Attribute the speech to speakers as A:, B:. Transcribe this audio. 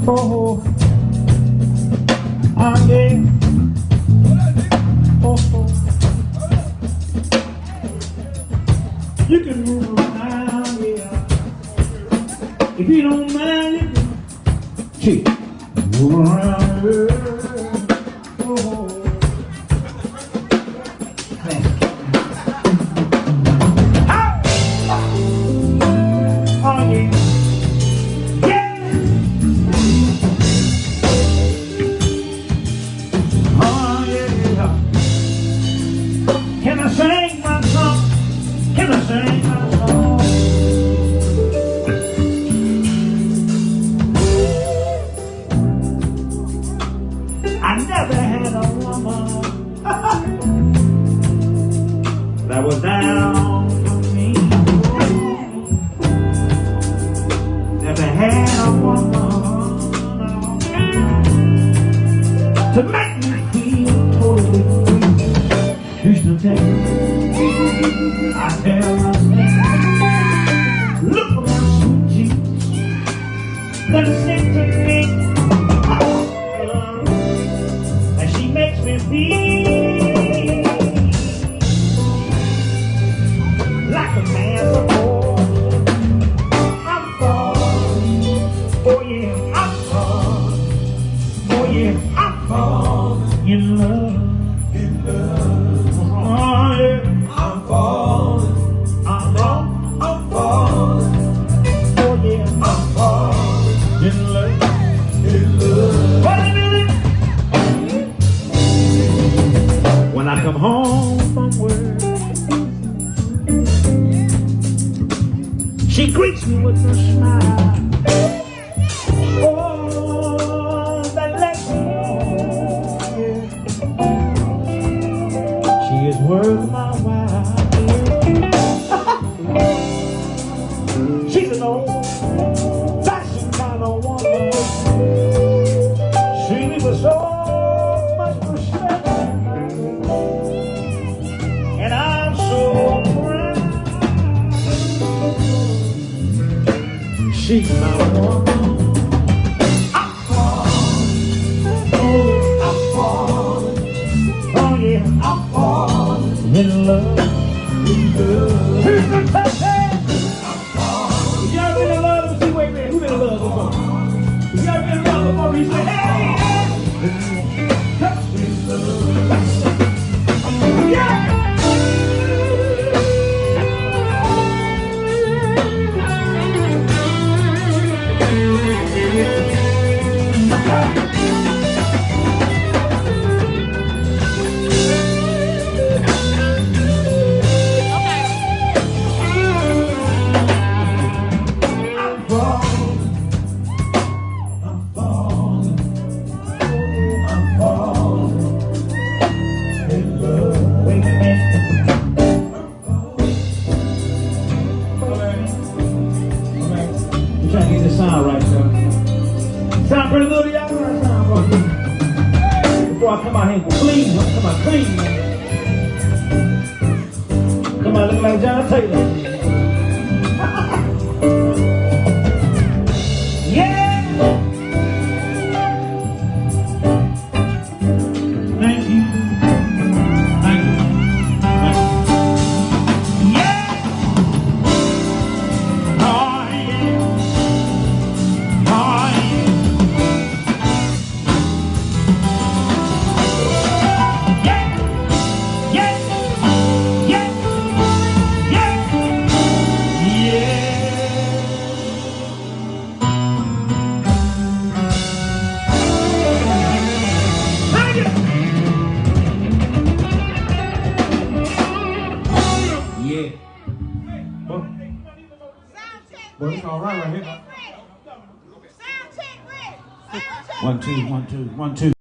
A: Oh, oh yeah. Oh, oh. You can move around, yeah. If you don't mind, you can move around, yeah. Oh. Oh yeah. Can I sing my song? Can I sing my song? I never had a woman that was down for me. Never had a woman to make me feel totally free. Used to take I tell myself, look at my sweet Jesus, gonna sing to me, and she makes me feel like a man before. I'm falling, oh yeah, I'm falling, oh yeah, I'm falling in love. When I come home from work, she greets me with a smile. Oh, that lets me know, yeah, she is worth my while. She's an old-fashioned kind of woman. She was so much respect. And I'm so proud. She's my woman. I'm falling. Oh, I'm falling. Oh yeah, I'm falling in love. Here's the touchdown. I'm falling. Y'all been in love? See, wait a minute. Who been in love before? Y'all been in love before? He said, hey, hey. Touch me, love. Yeah. Trying to get this sound right, so. Sound pretty good, y'all? Sound good. Before I come out here and clean, I'm come out clean, man. Come out looking like John Taylor. Yeah! Thank you. Thank you. Thank you. Yeah! Oh, yeah. Yeah. Well, it's all right here. Sound check, ready. 1 2 1 2 1 2.